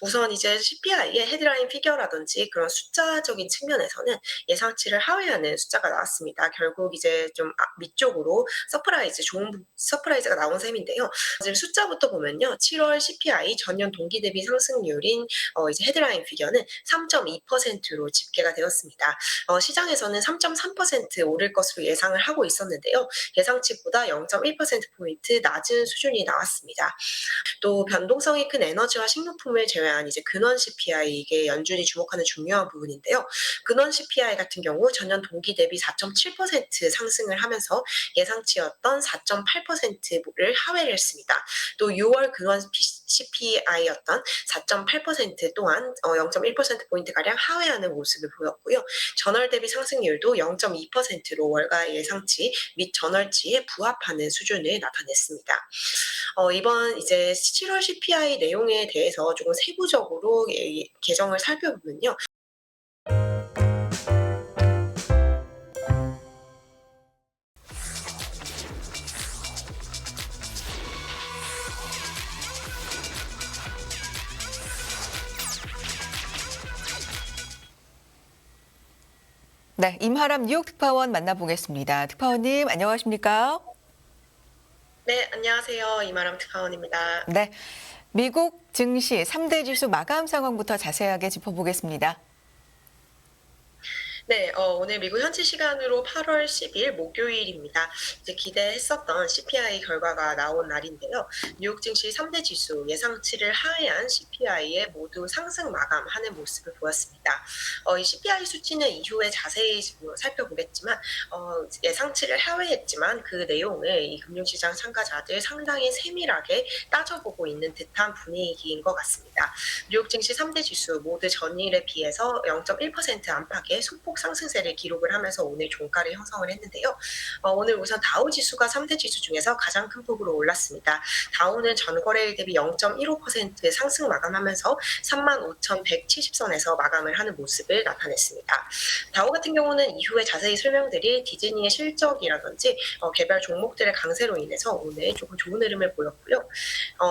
우선 이제 CPI의 헤드라인 피겨라든지 그런 숫자적인 측면에서는 예상치를 하회하는 숫자가 나왔습니다. 결국 이제 좀 밑쪽으로 좋은 서프라이즈가 나온 셈인데요. 지금 숫자부터 보면요. 7월 CPI 전년 동기 대비 상승률인 이제 헤드라인 피겨는 3.2%로 집계가 되었습니다. 시장에서는 3.3% 오를 것으로 예상을 하고 있었는데요. 예상치보다 0.1%포인트 낮은 수준이 나왔습니다. 또 변동성이 큰 에너지와 식료품을 제외한 이제 근원 CPI 이게 연준이 주목하는 중요한 부분인데요. 근원 CPI 같은 경우 전년 동기 대비 4.7% 상승을 하면서 예상치였던 4.8%를 하회를 했습니다. 또 6월 근원 CPI였던 4.8% 또한 0.1%포인트 가량 하회하는 모습을 보였고요. 전월 대비 상승률도 0.2%로 월가 예상치 및 전월치에 부합하는 수준을 나타냈습니다. 이번 이제 7월 CPI 내용에 대해서 조금 세부적으로 계정을 살펴보면요. 네, 임하람 뉴욕 특파원 만나보겠습니다. 특파원님, 안녕하십니까? 네, 안녕하세요. 이마람 특파원입니다. 네, 미국 증시 3대 지수 마감 상황부터 자세하게 짚어보겠습니다. 네, 오늘 미국 현지 시간으로 8월 10일 목요일입니다. 이제 기대했었던 CPI 결과가 나온 날인데요. 뉴욕 증시 3대 지수 예상치를 하회한 CPI에 모두 상승 마감하는 모습을 보였습니다. 이 CPI 수치는 이후에 자세히 살펴보겠지만, 예상치를 하회했지만 그 내용을 이 금융시장 참가자들 상당히 세밀하게 따져보고 있는 듯한 분위기인 것 같습니다. 뉴욕 증시 3대 지수 모두 전일에 비해서 0.1% 안팎의 소폭 상승세를 기록을 하면서 오늘 종가를 형성을 했는데요. 오늘 우선 다우 지수가 3대 지수 중에서 가장 큰 폭으로 올랐습니다. 다우는 전거래일 대비 0.15% 상승 마감하면서 35,170선에서 마감을 하는 모습을 나타냈습니다. 다우 같은 경우는 이후에 자세히 설명드릴 디즈니의 실적이라든지 개별 종목들의 강세로 인해서 오늘 조금 좋은 흐름을 보였고요.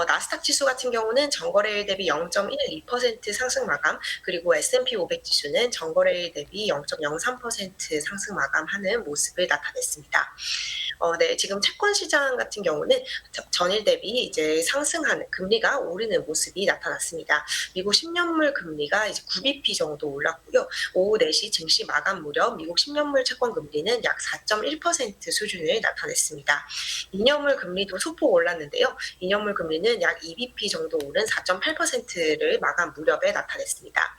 나스닥 지수 같은 경우는 전거래일 대비 0.12% 상승 마감, 그리고 S&P 500 지수는 전거래일 대비 0.03% 상승 마감하는 모습을 나타냈습니다. 네, 지금 채권 시장 같은 경우는 전일 대비 이제 상승하는 금리가 오르는 모습이 나타났습니다. 미국 10년물 금리가 이제 9bp 정도 올랐고요. 오후 4시 증시 마감 무렵 미국 10년물 채권 금리는 약 4.1% 수준을 나타냈습니다. 2년물 금리도 소폭 올랐는데요. 2년물 금리는 약 2bp 정도 오른 4.8%를 마감 무렵에 나타냈습니다.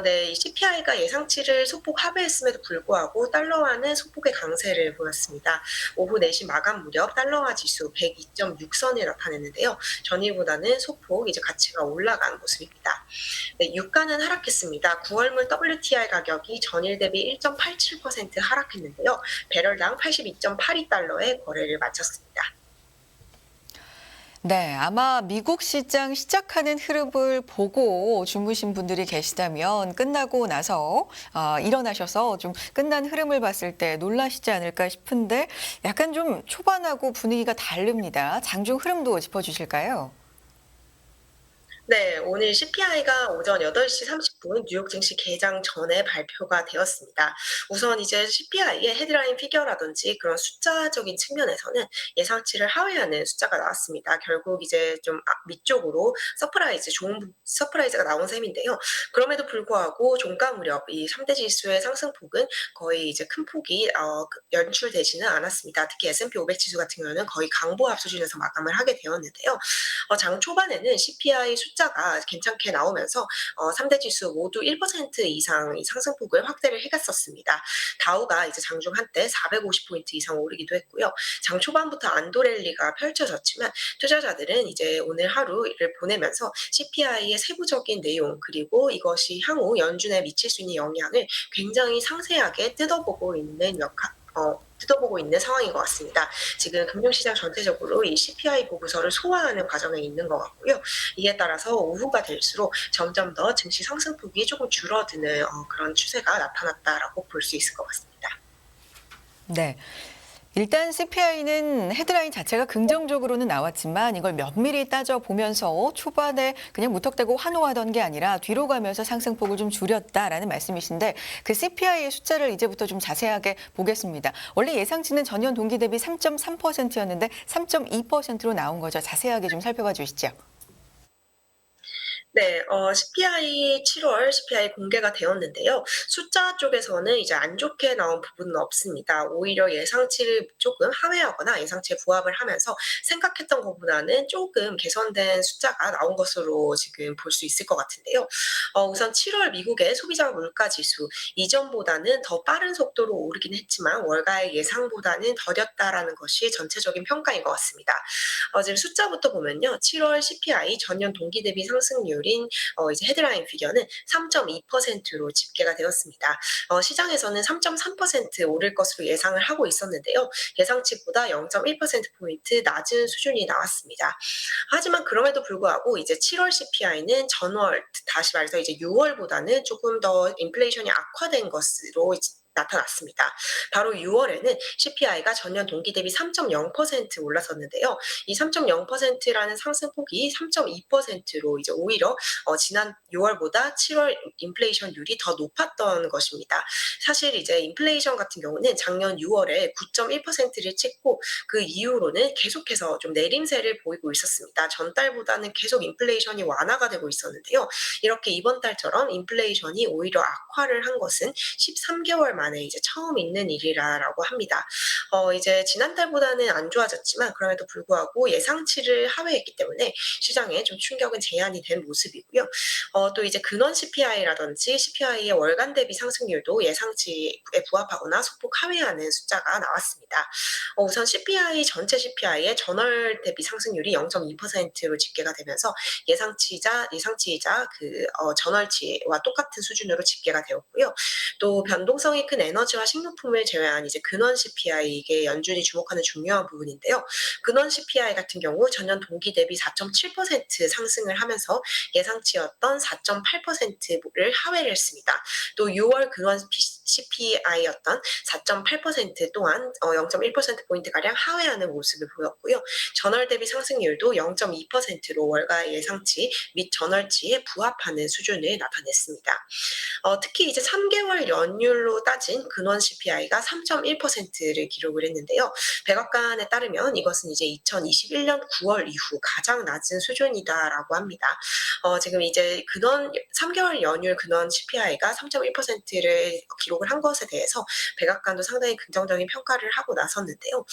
네, 이 CPI가 예상치를 소폭 하회했음에도 불구하고 달러화는 소폭의 강세를 보였습니다. 오후 4시 마감 무렵 달러화 지수 102.6선을 나타냈는데요. 전일보다는 소폭 이제 가치가 올라간 모습입니다. 네, 유가는 하락했습니다. 9월물 WTI 가격이 전일 대비 1.87% 하락했는데요. 배럴당 82.82달러에 거래를 마쳤습니다. 네, 아마 미국 시장 시작하는 흐름을 보고 주무신 분들이 계시다면 끝나고 나서 일어나셔서 좀 끝난 흐름을 봤을 때 놀라시지 않을까 싶은데 약간 좀 초반하고 분위기가 다릅니다. 장중 흐름도 짚어주실까요? 네, 오늘 CPI가 오전 8시 30분 뉴욕 증시 개장 전에 발표가 되었습니다. 우선 이제 CPI의 헤드라인 피겨라든지 그런 숫자적인 측면에서는 예상치를 하회하는 숫자가 나왔습니다. 결국 이제 좀 밑쪽으로 좋은 서프라이즈가 나온 셈인데요. 그럼에도 불구하고 종가 무렵 이 3대 지수의 상승폭은 거의 이제 큰 폭이 연출되지는 않았습니다. 특히 S&P 500 지수 같은 경우는 거의 강보합 수준에서 마감을 하게 되었는데요. 장 초반에는 CPI 숫자가 괜찮게 나오면서 3대 지수 모두 1% 이상 이 상승폭을 확대를 해갔었습니다. 다우가 이제 장중 한때 450포인트 이상 오르기도 했고요. 장 초반부터 안도 랠리가 펼쳐졌지만 투자자들은 이제 오늘 하루를 보내면서 CPI의 세부적인 내용 그리고 이것이 향후 연준에 미칠 수 있는 영향을 굉장히 상세하게 뜯어보고 있는 상황인 것 같습니다. 지금 금융시장 전체적으로 이 CPI 보고서를 소화하는 과정에 있는 것 같고요. 이에 따라서 오후가 될수록 점점 더 증시 상승폭이 조금 줄어드는 그런 추세가 나타났다라고 볼 수 있을 것 같습니다. 네. 일단 CPI는 헤드라인 자체가 긍정적으로는 나왔지만 이걸 면밀히 따져보면서 초반에 그냥 무턱대고 환호하던 게 아니라 뒤로 가면서 상승폭을 좀 줄였다라는 말씀이신데 그 CPI의 숫자를 이제부터 좀 자세하게 보겠습니다. 원래 예상치는 전년 동기 대비 3.3%였는데 3.2%로 나온 거죠. 자세하게 좀 살펴봐 주시죠. 네, CPI 7월 CPI 공개가 되었는데요. 숫자 쪽에서는 이제 안 좋게 나온 부분은 없습니다. 오히려 예상치를 조금 하회하거나 예상치에 부합을 하면서 생각했던 것보다는 조금 개선된 숫자가 나온 것으로 지금 볼 수 있을 것 같은데요. 우선 7월 미국의 소비자 물가 지수 이전보다는 더 빠른 속도로 오르긴 했지만 월가의 예상보다는 더뎠다라는 것이 전체적인 평가인 것 같습니다. 지금 숫자부터 보면요. 7월 CPI 전년 동기 대비 상승률인 이제 헤드라인 피겨는 3.2%로 집계가 되었습니다. 시장에서는 3.3% 오를 것으로 예상을 하고 있었는데요. 예상치보다 0.1%포인트 낮은 수준이 나왔습니다. 하지만 그럼에도 불구하고 이제 7월 CPI는 전월, 다시 말해서 이제 6월보다는 조금 더 인플레이션이 악화된 것으로 나타났습니다. 바로 6월에는 CPI가 전년 동기 대비 3.0% 올랐었는데요. 이 3.0%라는 상승폭이 3.2%로 이제 오히려 지난 6월보다 7월 인플레이션율이 더 높았던 것입니다. 사실 이제 인플레이션 같은 경우는 작년 6월에 9.1%를 찍고 그 이후로는 계속해서 좀 내림세를 보이고 있었습니다. 전달보다는 계속 인플레이션이 완화가 되고 있었는데요. 이렇게 이번 달처럼 인플레이션이 오히려 악화를 한 것은 13개월 만에 이제 처음 있는 일이라고 합니다. 이제 지난달보다는 안 좋아졌지만 그럼에도 불구하고 예상치를 하회했기 때문에 시장에 좀 충격은 제한이 된 모습이고요. 또 이제 근원 CPI라든지 CPI의 월간 대비 상승률도 예상치에 부합하거나 소폭 하회하는 숫자가 나왔습니다. 우선 CPI 전체 CPI의 전월 대비 상승률이 0.2%로 집계가 되면서 예상치이자 전월치와 똑같은 수준으로 집계가 되었고요. 또 변동성이 큰 에너지와 식료품을 제외한 이제 근원 CPI 이게 연준이 주목하는 중요한 부분인데요. 근원 CPI 같은 경우 전년 동기 대비 4.7% 상승을 하면서 예상치였던 4.8%를 하회를 했습니다. 또 6월 근원 CPI였던 4.8% 또한 0.1%포인트가량 하회하는 모습을 보였고요. 전월 대비 상승률도 0.2%로 월가 예상치 및 전월치에 부합하는 수준을 나타냈습니다. 특히 이제 3개월 연율로 따진 근원 CPI가 3.1%를 기록을 했는데요. 백악관에 따르면 이것은 이제 2021년 9월 이후 가장 낮은 수준이다라고 합니다. 지금 이제 3개월 연율 근원 CPI가 3.1%를 기록을 한 것에 대해서 백악관도 상당히 긍정적인 평가를 하고 나섰는데요.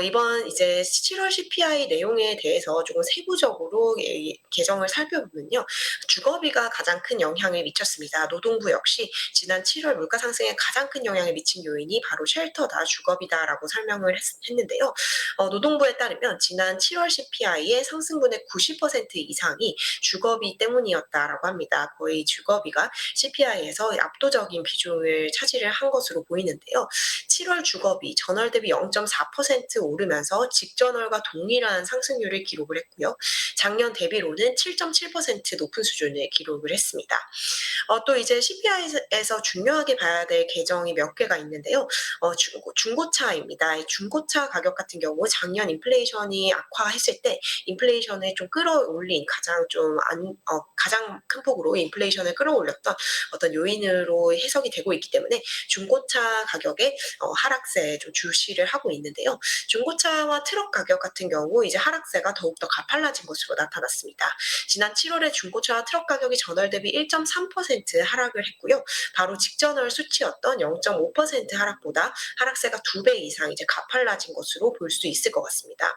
이번 이제 7월 CPI 내용에 대해서 조금 세부적으로 개정을 살펴보면요. 주거비가 가장 큰 영향을 미쳤습니다. 노동부 역시 지난 7월 물가 상승에 가장 큰 영향을 미친 요인이 바로 쉘터다, 주거비다라고 설명을 했는데요. 노동부에 따르면 지난 7월 CPI의 상승분의 90% 이상이 주거비 때문이었다라고 합니다. 거의 주거비가 CPI에서 압도적인 비중을 차지를 한 것으로 보이는데요. 7월 주거비 전월 대비 0.4% 오르면서 직전월과 동일한 상승률을 기록을 했고요. 작년 대비로는 7.7% 높은 수준을 기록을 했습니다. 또 이제 CPI에서 중요하게 봐야 될 계정이 몇 개가 있는데요. 중고차입니다. 이 중고차 가격 같은 경우 작년 인플레이션이 악화했을 때 인플레이션을 좀 끌어올린 가장 큰 폭으로 인플레이션을 끌어올렸던 어떤 요인으로 해석이 되고 있기 때문에 중고차 가격의 하락세에 좀 주시를 하고 있는데요. 중고차와 트럭 가격 같은 경우 이제 하락세가 더욱더 가팔라진 것으로 나타났습니다. 지난 7월에 중고차와 트럭 가격이 전월 대비 1.3% 하락을 했고요. 바로 직전월 수치였던 0.5% 하락보다 하락세가 2배 이상 이제 가팔라진 것으로 볼 수 있을 것 같습니다.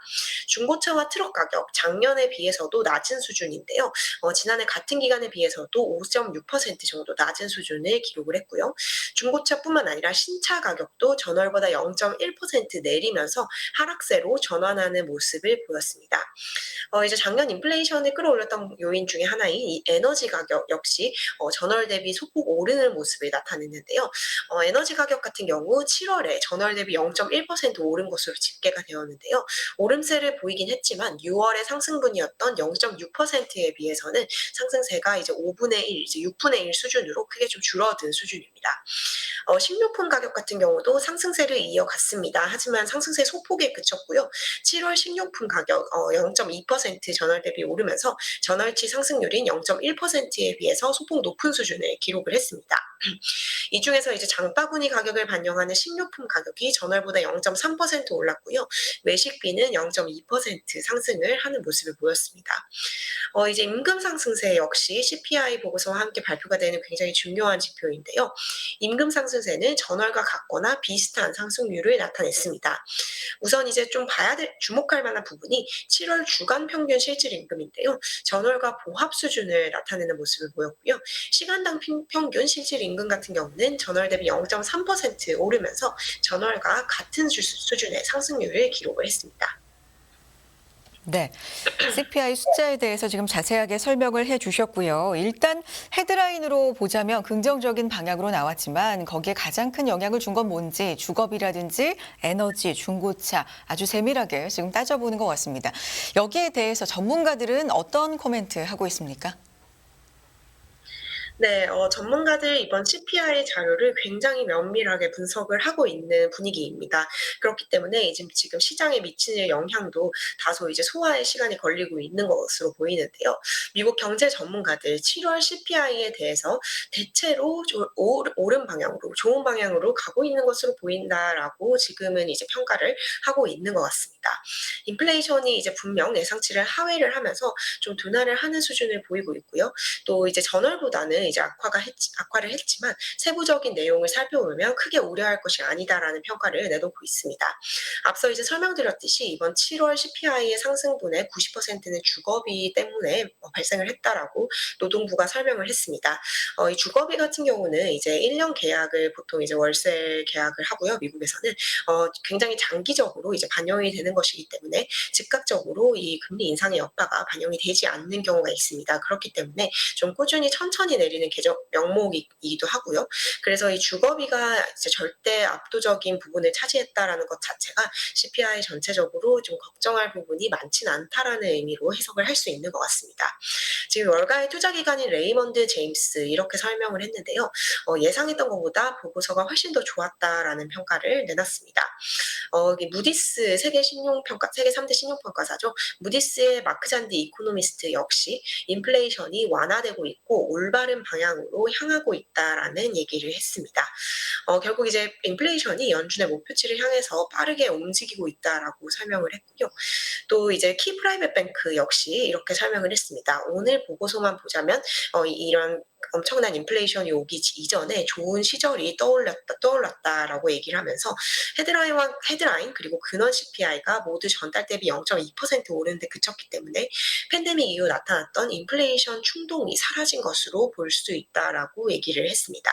중고차와 트럭 가격 작년에 비해서도 낮은 수준인데요. 지난해 같은 기간에 비해서도 5.6% 정도 낮은 수준을 기록을 했고요. 중고차뿐만 아니라 신차 가격도 전월보다 0.1% 내리면서 하락세로 전환하는 모습을 보였습니다. 이제 작년 인플레이션을 끌어올렸던 요인 중에 하나인 이 에너지 가격 역시 전월 대비 소폭 오르는 모습을 나타냈는데요. 에너지 가격 같은 경우 7월에 전월 대비 0.1% 오른 것으로 집계가 되었는데요. 오름세를 보이긴 했지만 6월의 상승분이었던 0.6%에 비해서는 상승세가 이제 5분의 1, 이제 6분의 1 수준으로 크게 좀 줄어든 수준입니다. 식료품 가격 같은 경우도 상승세를 이어갔습니다. 하지만 상승세 소폭에 그쳤고요. 7월 식료품 가격 0.2% 전월 대비 오르면서 전월치 상승률인 0.1%에 비해서 소폭 높은 수준을 기록을 했습니다. 이 중에서 이제 장바구니 가격을 반영하는 식료품 가격이 전월보다 0.3% 올랐고요. 외식비는 0.2% 상승을 하는 모습을 보였습니다. 이제 임금 상승세 역시 CPI 보고서와 함께 발표가 되는 굉장히 중요한 지표인데요. 임금 상승세는 전월과 같거나 비슷한 상승률을 나타냈습니다. 우선 이제 좀 주목할 만한 부분이 7월 주간 평균 실질 임금인데요. 전월과 보합 수준을 나타내는 모습을 보였고요. 시간당 평균 실질 임금 같은 경우는 전월 대비 0.3% 오르면서 전월과 같은 수준의 상승률을 기록을 했습니다. 네, CPI 숫자에 대해서 지금 자세하게 설명을 해주셨고요. 일단 헤드라인으로 보자면 긍정적인 방향으로 나왔지만 거기에 가장 큰 영향을 준 건 뭔지 주거비라든지 에너지, 중고차 아주 세밀하게 지금 따져보는 것 같습니다. 여기에 대해서 전문가들은 어떤 코멘트 하고 있습니까? 네, 전문가들 이번 CPI 자료를 굉장히 면밀하게 분석을 하고 있는 분위기입니다. 그렇기 때문에 지금 시장에 미치는 영향도 다소 이제 소화의 시간이 걸리고 있는 것으로 보이는데요. 미국 경제 전문가들 7월 CPI에 대해서 대체로 옳은 방향으로, 좋은 방향으로 가고 있는 것으로 보인다라고 지금은 이제 평가를 하고 있는 것 같습니다. 인플레이션이 이제 분명 예상치를 하회를 하면서 좀 둔화를 하는 수준을 보이고 있고요. 또 이제 전월보다는 이제 악화를 했지만 세부적인 내용을 살펴보면 크게 우려할 것이 아니다라는 평가를 내놓고 있습니다. 앞서 이제 설명드렸듯이 이번 7월 CPI의 상승분의 90%는 주거비 때문에 발생을 했다라고 노동부가 설명을 했습니다. 이 주거비 같은 경우는 이제 1년 계약을 보통 이제 월세 계약을 하고요. 미국에서는 굉장히 장기적으로 이제 반영이 되는 것이기 때문에 즉각적으로 이 금리 인상의 여파가 반영이 되지 않는 경우가 있습니다. 그렇기 때문에 좀 꾸준히 천천히 내리는 명목이기도 하고요. 그래서 이 주거비가 이제 절대 압도적인 부분을 차지했다라는 것 자체가 CPI 전체적으로 좀 걱정할 부분이 많지는 않다라는 의미로 해석을 할 수 있는 것 같습니다. 지금 월가의 투자 기관인 레이먼드 제임스 이렇게 설명을 했는데요. 예상했던 것보다 보고서가 훨씬 더 좋았다라는 평가를 내놨습니다. 무디스 세계 3대 신용평가사죠. 무디스의 마크 잔디 이코노미스트 역시 인플레이션이 완화되고 있고 올바른 방향으로 향하고 있다라는 얘기를 했습니다. 결국 이제 인플레이션이 연준의 목표치를 향해서 빠르게 움직이고 있다라고 설명을 했고요. 또 이제 키 프라이빗 뱅크 역시 이렇게 설명을 했습니다. 오늘 보고서만 보자면 이런 엄청난 인플레이션이 오기 이전에 좋은 시절이 떠올랐다라고 얘기를 하면서 헤드라인 그리고 근원 CPI가 모두 전달 대비 0.2% 오르는 데 그쳤기 때문에 팬데믹 이후 나타났던 인플레이션 충동이 사라진 것으로 볼 수 있다라고 얘기를 했습니다.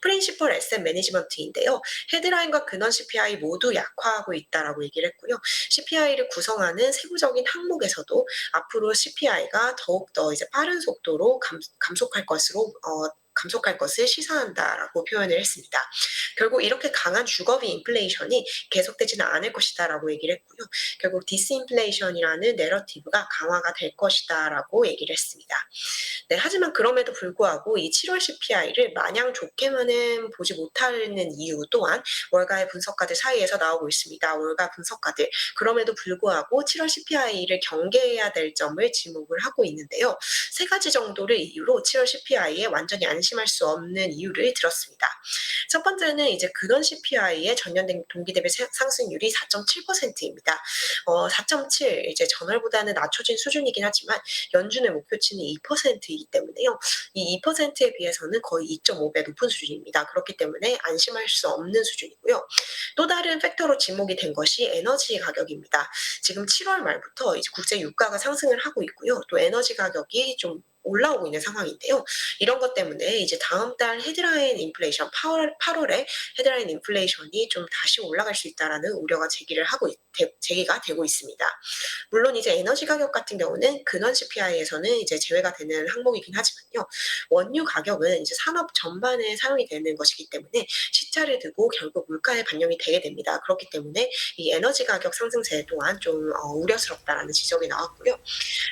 프린시펄 에셋 매니지먼트인데요. 헤드라인과 근원 CPI 모두 약화하고 있다라고 얘기를 했고요. CPI를 구성하는 세부적인 항목에서도 앞으로 CPI가 더욱더 이제 빠른 속도로 감속할 것을 시사한다라고 표현을 했습니다. 결국 이렇게 강한 주거비 인플레이션이 계속되지는 않을 것이다라고 얘기를 했고요. 결국 디스인플레이션이라는 내러티브가 강화가 될 것이다라고 얘기를 했습니다. 네, 하지만 그럼에도 불구하고 이 7월 CPI를 마냥 좋게만은 보지 못하는 이유 또한 월가의 분석가들 사이에서 나오고 있습니다. 월가 분석가들 그럼에도 불구하고 7월 CPI를 경계해야 될 점을 지목을 하고 있는데요. 세 가지 정도를 이유로 7월 CPI에 완전히 안심할 수 없는 이유를 들었습니다. 첫 번째는 이제 근원 CPI의 전년 동기 대비 상승률이 4.7%입니다. 4.7 이제 전월보다는 낮춰진 수준이긴 하지만 연준의 목표치는 2%이기 때문에요. 이 2%에 비해서는 거의 2.5배 높은 수준입니다. 그렇기 때문에 안심할 수 없는 수준이고요. 또 다른 팩터로 지목이 된 것이 에너지 가격입니다. 지금 7월 말부터 이제 국제 유가가 상승을 하고 있고요. 또 에너지 가격이 좀 올라오고 있는 상황인데요. 이런 것 때문에 이제 다음 달 헤드라인 인플레이션 8월에 헤드라인 인플레이션이 좀 다시 올라갈 수 있다라는 우려가 제기가 되고 있습니다. 물론 이제 에너지 가격 같은 경우는 근원 CPI에서는 이제 제외가 되는 항목이긴 하지만요. 원유 가격은 이제 산업 전반에 사용이 되는 것이기 때문에 시차를 두고 결국 물가에 반영이 되게 됩니다. 그렇기 때문에 이 에너지 가격 상승세 또한 좀 우려스럽다라는 지적이 나왔고요.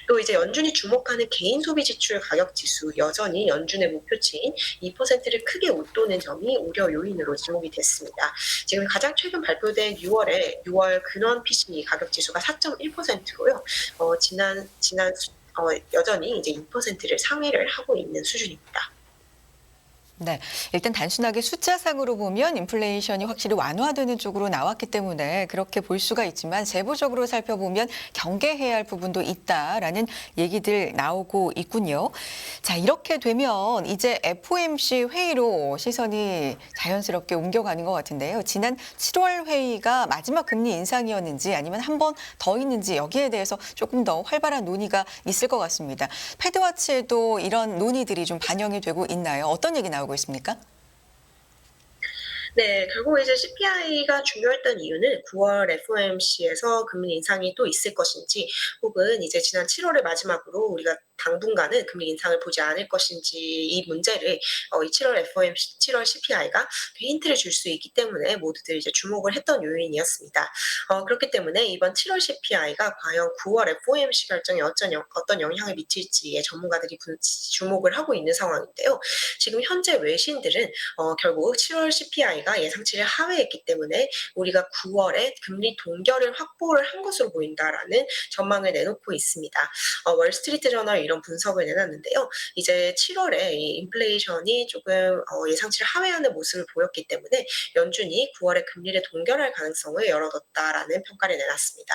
또 이제 연준이 주목하는 개인 소비 지출 가격 지수 여전히 연준의 목표치인 2%를 크게 웃도는 점이 우려 요인으로 지목이 됐습니다. 지금 가장 최근 발표된 6월 근원 PCE 가격 지수가 4.1%로요. 여전히 이제 2%를 상회를 하고 있는 수준입니다. 네, 일단 단순하게 숫자상으로 보면 인플레이션이 확실히 완화되는 쪽으로 나왔기 때문에 그렇게 볼 수가 있지만 세부적으로 살펴보면 경계해야 할 부분도 있다라는 얘기들 나오고 있군요. 자, 이렇게 되면 이제 FOMC 회의로 시선이 자연스럽게 옮겨가는 것 같은데요. 지난 7월 회의가 마지막 금리 인상이었는지 아니면 한 번 더 있는지 여기에 대해서 조금 더 활발한 논의가 있을 것 같습니다. 패드와치에도 이런 논의들이 좀 반영이 되고 있나요? 어떤 얘기 나오고 있습니까? 네, 결국 이제 CPI가 중요했던 이유는 9월 FOMC에서 금리 인상이 또 있을 것인지, 혹은 이제 지난 7월을 마지막으로 우리가 당분간은 금리 인상을 보지 않을 것인지, 이 문제를 이 7월 FOMC, 7월 CPI가 힌트를 줄 수 있기 때문에 모두들 이제 주목을 했던 요인이었습니다. 그렇기 때문에 이번 7월 CPI가 과연 9월 FOMC 결정에 어떤 영향을 미칠지에 전문가들이 주목을 하고 있는 상황인데요. 지금 현재 외신들은 결국 7월 CPI가 예상치를 하회했기 때문에 우리가 9월에 금리 동결을 확보를 한 것으로 보인다라는 전망을 내놓고 있습니다. 월스트리트 저널 이런 분석을 내놨는데요. 이제 7월에 이 인플레이션이 조금 예상치를 하회하는 모습을 보였기 때문에 연준이 9월에 금리를 동결할 가능성을 열어뒀다라는 평가를 내놨습니다.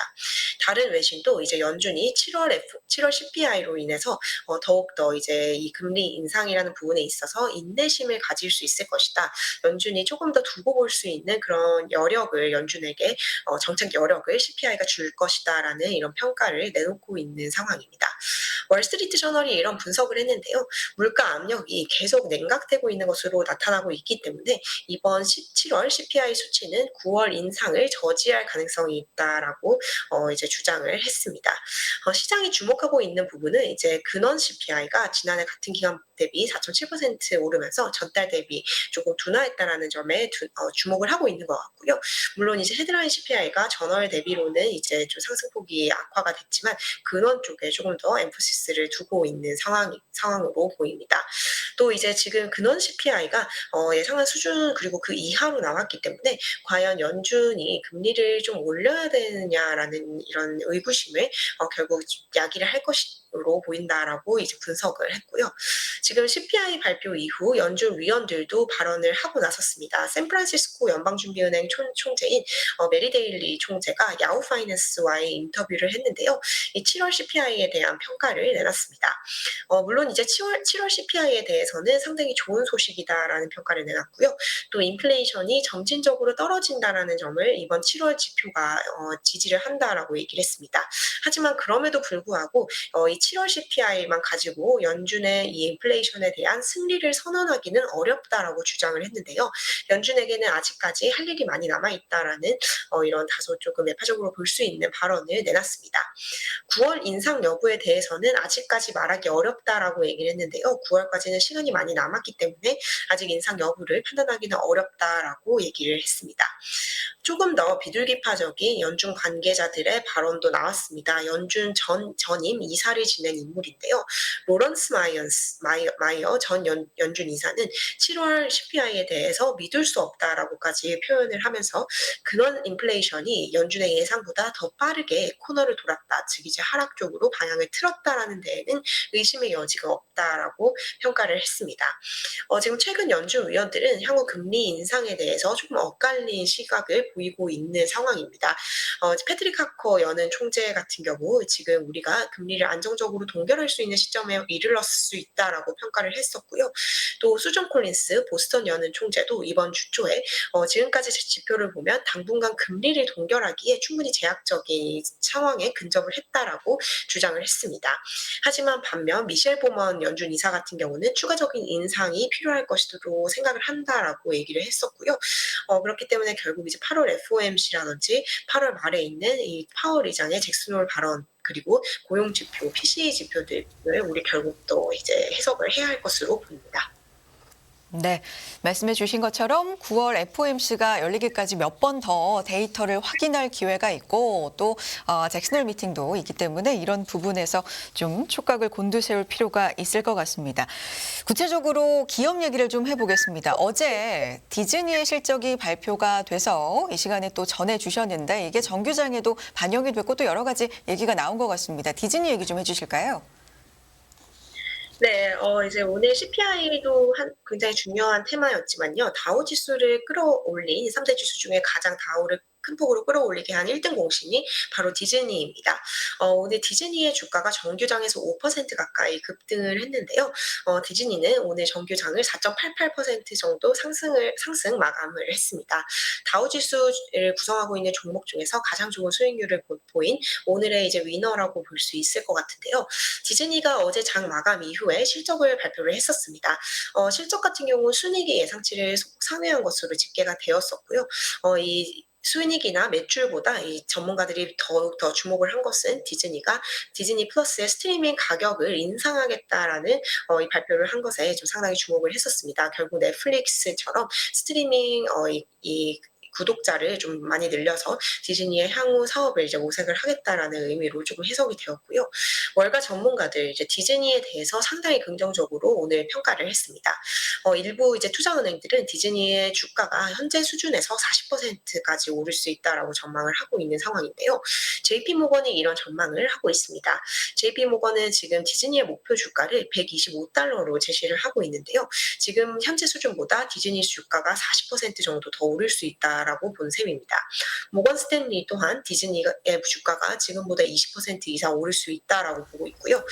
다른 외신도 이제 연준이 7월 CPI로 인해서 더욱더 이제 이 금리 인상이라는 부분에 있어서 인내심을 가질 수 있을 것이다. 연준이 조금 더 두고 볼 수 있는 그런 여력을 연준에게 정책 여력을 CPI가 줄 것이다라는 이런 평가를 내놓고 있는 상황입니다. 월스트리트 저널이 이런 분석을 했는데요. 물가 압력이 계속 냉각되고 있는 것으로 나타나고 있기 때문에 이번 7월 CPI 수치는 9월 인상을 저지할 가능성이 있다라고 이제 주장을 했습니다. 시장이 주목하고 있는 부분은 이제 근원 CPI가 지난해 같은 기간 대비 4.7% 오르면서 전달 대비 조금 둔화했다라는 점에 주목을 하고 있는 것 같고요. 물론 이제 헤드라인 CPI가 전월 대비로는 이제 좀 상승폭이 악화가 됐지만 근원 쪽에 조금 더 엠포시스를 두고 있는 상황으로 보입니다. 또 이제 지금 근원 CPI가 예상한 수준 그리고 그 이하로 나왔기 때문에 과연 연준이 금리를 좀 올려야 되느냐라는 이런 의구심을 결국 야기를 할 것으로 보인다라고 이제 분석을 했고요. 지금 CPI 발표 이후 연준 위원들도 발언을 하고 나섰습니다. 샌프란시스코 연방준비은행 총재인 메리 데일리 총재가 야후 파이낸스와의 인터뷰를 했는데요. 이 7월 CPI에 대한 평가를 내놨습니다. 물론 이제 7월 CPI에 대해서는 상당히 좋은 소식이다라는 평가를 내놨고요. 또 인플레이션이 점진적으로 떨어진다라는 점을 이번 7월 지표가 지지를 한다라고 얘기를 했습니다. 하지만 그럼에도 불구하고 이 7월 CPI만 가지고 연준의 이 인플레이션에 대한 승리를 선언하기는 어렵다라고 주장을 했는데요. 연준에게는 아직까지 할 일이 많이 남아있다라는 이런 다소 조금 매파적으로 볼 수 있는 발언을 내놨습니다. 9월 인상 여부에 대해서는 아직까지 말하기 어렵다라고 얘기를 했는데요. 9월까지는 시간이 많이 남았기 때문에 아직 인상 여부를 판단하기는 어렵다라고 얘기를 했습니다. 조금 더 비둘기파적인 연준 관계자들의 발언도 나왔습니다. 연준 전임 이사를 지낸 인물인데요. 로런스 마이어 전 연준 이사는 7월 CPI에 대해서 믿을 수 없다라고까지 표현을 하면서 근원 인플레이션이 연준의 예상보다 더 빠르게 코너를 돌았다. 즉 이제 하락 쪽으로 방향을 틀었다라는 데에는 의심의 여지가 없다라고 평가를 했습니다. 지금 최근 연준 위원들은 향후 금리 인상에 대해서 조금 엇갈린 시각을 보이고 있는 상황입니다. 패트릭 하커 연은 총재 같은 경우 지금 우리가 금리를 안정적으로 동결할 수 있는 시점에 이르렀을 수 있다라고 평가를 했었고요. 또 수존 콜린스 보스턴 연은 총재도 이번 주 초에 지금까지 지표를 보면 당분간 금리를 동결하기에 충분히 제약적인 상황에 근접을 했다라고 주장을 했습니다. 하지만 반면 미셸 보먼 연준 이사 같은 경우는 추가적인 인상이 필요할 것으로 생각을 한다라고 얘기를 했었고요. 그렇기 때문에 결국 이제 8월 FOMC라든지 8월 말에 있는 이 파월 의장의 잭슨 홀 발언 그리고 고용 지표, PCE 지표들을 우리 결국 또 이제 해석을 해야 할 것으로 보입니다. 네, 말씀해 주신 것처럼 9월 FOMC가 열리기까지 몇 번 더 데이터를 확인할 기회가 있고 또 잭슨홀 미팅도 있기 때문에 이런 부분에서 좀 촉각을 곤두세울 필요가 있을 것 같습니다. 구체적으로 기업 얘기를 좀 해보겠습니다. 어제 디즈니의 실적이 발표가 돼서 이 시간에 또 전해주셨는데 이게 정규장에도 반영이 됐고 또 여러 가지 얘기가 나온 것 같습니다. 디즈니 얘기 좀 해주실까요? 네. 이제 오늘 CPI도 굉장히 중요한 테마였지만요. 다우 지수를 끌어올린 3대 지수 중에 가장 다우를 큰 폭으로 끌어올리게 한 1등 공신이 바로 디즈니입니다. 오늘 디즈니의 주가가 정규장에서 5% 가까이 급등을 했는데요. 디즈니는 오늘 정규장을 4.88% 정도 상승 마감을 했습니다. 다우 지수를 구성하고 있는 종목 중에서 가장 좋은 수익률을 보인 오늘의 이제 위너라고 볼 수 있을 것 같은데요. 디즈니가 어제 장 마감 이후에 실적을 발표를 했었습니다. 실적 같은 경우 순이익이 예상치를 소폭 상회한 것으로 집계가 되었었고요. 이 순이익이나 매출보다 이 전문가들이 더욱 더 주목을 한 것은 디즈니가 디즈니 플러스의 스트리밍 가격을 인상하겠다라는 이 발표를 한 것에 좀 상당히 주목을 했었습니다. 결국 넷플릭스처럼 스트리밍 이 구독자를 좀 많이 늘려서 디즈니의 향후 사업을 이제 모색을 하겠다라는 의미로 조금 해석이 되었고요. 월가 전문가들 이제 디즈니에 대해서 상당히 긍정적으로 오늘 평가를 했습니다. 일부 이제 투자은행들은 디즈니의 주가가 현재 수준에서 40%까지 오를 수 있다라고 전망을 하고 있는 상황인데요. JP모건이 이런 전망을 하고 있습니다. JP모건은 지금 디즈니의 목표 주가를 125달러로 제시를 하고 있는데요. 지금 현재 수준보다 디즈니 주가가 40% 정도 더 오를 수 있다라고 본 셈입니다. 모건 스탠리 또한 디즈니의 주가가 지금보다 20% 이상 오를 수 있다라고 보고 있고요.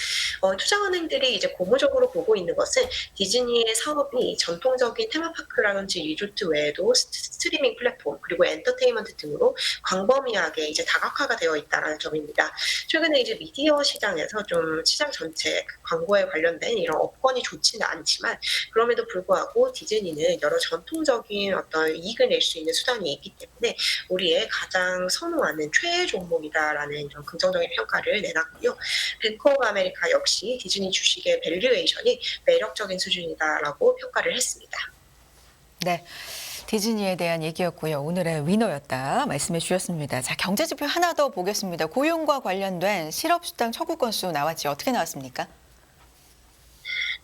투자은행들이 이제 고무적으로 보고 있는 것은 디즈니의 사업이 전통적인 테마파크라든지 리조트 외에도 스트리밍 플랫폼 그리고 엔터테인먼트 등으로 광범위하게 이제 다각화가 되어 있다는 점입니다. 최근에 이제 미디어 시장에서 좀 시장 전체 광고에 관련된 이런 업권이 좋지는 않지만 그럼에도 불구하고 디즈니는 여러 전통적인 어떤 이익을 낼 수 있는 수단이 있기 때문에 우리의 가장 선호하는 최애 종목이다라는 이런 긍정적인 평가를 내놨고요. 뱅크 오브 아메리카 역시 디즈니 주식의 밸류에이션이 매력적인 수준이다라고 평가를 했습니다. 네. 디즈니에 대한 얘기였고요. 오늘의 위너였다 말씀해 주셨습니다. 자, 경제 지표 하나 더 보겠습니다. 고용과 관련된 실업수당 청구 건수 나왔지 어떻게 나왔습니까?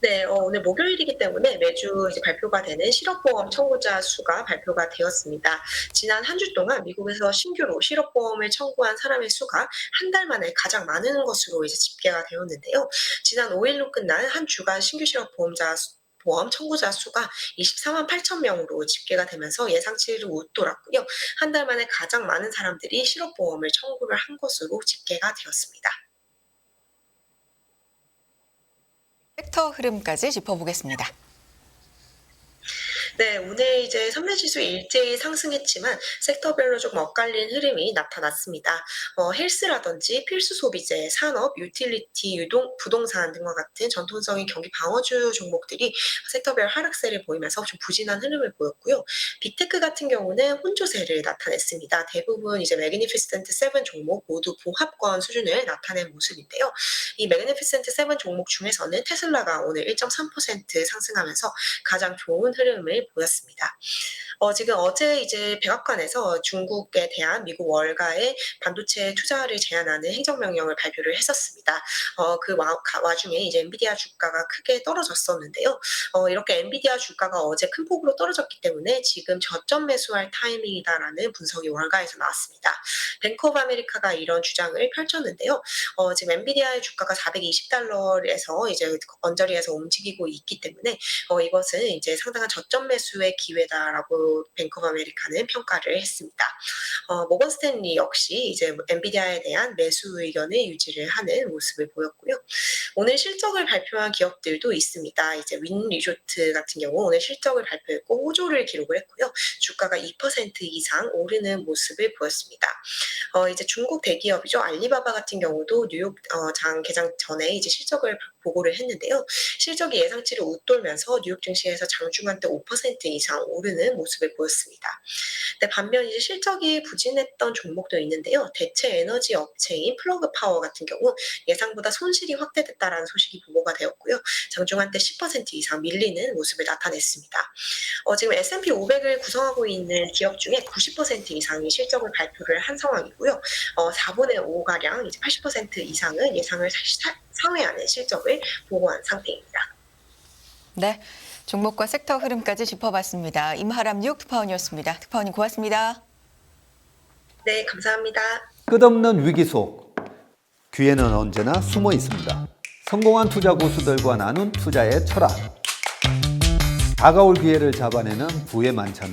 네, 오늘 목요일이기 때문에 매주 이제 발표가 되는 실업보험 청구자 수가 발표가 되었습니다. 지난 한 주 동안 미국에서 신규로 실업보험을 청구한 사람의 수가 한 달 만에 가장 많은 것으로 이제 집계가 되었는데요. 지난 5일로 끝난 한 주간 신규 보험 청구자 수가 24만 8천 명으로 집계가 되면서 예상치를 웃돌았고요. 한 달 만에 가장 많은 사람들이 실업보험을 청구를 한 것으로 집계가 되었습니다. 섹터 흐름까지 짚어보겠습니다. 네, 오늘 이제 3대 지수 일제히 상승했지만 섹터별로 좀 엇갈린 흐름이 나타났습니다. 헬스라든지 필수 소비재, 산업, 유틸리티, 부동산 등과 같은 전통적인 경기 방어주 종목들이 섹터별 하락세를 보이면서 좀 부진한 흐름을 보였고요. 빅테크 같은 경우는 혼조세를 나타냈습니다. 대부분 이제 매그니피센트 7 종목 모두 보합권 수준을 나타낸 모습인데요. 이 매그니피센트 7 종목 중에서는 테슬라가 오늘 1.3% 상승하면서 가장 좋은 흐름을 보였습니다. 지금 어제 이제 백악관에서 중국에 대한 미국 월가의 반도체 투자를 제한하는 행정명령을 발표를 했었습니다. 그 와중에 이제 엔비디아 주가가 크게 떨어졌었는데요. 이렇게 엔비디아 주가가 어제 큰 폭으로 떨어졌기 때문에 지금 저점 매수할 타이밍이다라는 분석이 월가에서 나왔습니다. 뱅크 오브 아메리카가 이런 주장을 펼쳤는데요. 지금 엔비디아의 주가가 420달러에서 이제 언저리에서 움직이고 있기 때문에 이것은 이제 상당한 저점 매수의 기회다라고 뱅크 오브 아메리카는 평가를 했습니다. 모건 스탠리 역시 이제 엔비디아에 대한 매수 의견을 유지를 하는 모습을 보였고요. 오늘 실적을 발표한 기업들도 있습니다. 이제 윈 리조트 같은 경우 오늘 실적을 발표했고 호조를 기록을 했고요. 주가가 2% 이상 오르는 모습을 보였습니다. 이제 중국 대기업이죠. 알리바바 같은 경우도 뉴욕 장 개장 전에 이제 실적을 보고를 했는데요. 실적이 예상치를 웃돌면서 뉴욕 증시에서 장중한 때 5% 이상 오르는 모습을 보였습니다. 네, 반면 이제 실적이 부진했던 종목도 있는데요. 대체 에너지 업체인 플러그 파워 같은 경우 예상보다 손실이 확대됐다라는 소식이 보고가 되었고요. 장중한 때 10% 이상 밀리는 모습을 나타냈습니다. 지금 S&P 500을 구성하고 있는 기업 중에 90% 이상이 실적을 발표를 한 상황이고요. 4분의 5가량 이제 80% 이상은 예상을 상회하는 실적을 보고한 상태입니다. 네, 종목과 섹터 흐름까지 짚어봤습니다. 임하람 뉴욕 특파원이었습니다. 특파원님 고맙습니다. 네, 감사합니다. 끝없는 위기 속 기회는 언제나 숨어 있습니다. 성공한 투자 고수들과 나눈 투자의 철학. 다가올 기회를 잡아내는 부의 만찬으로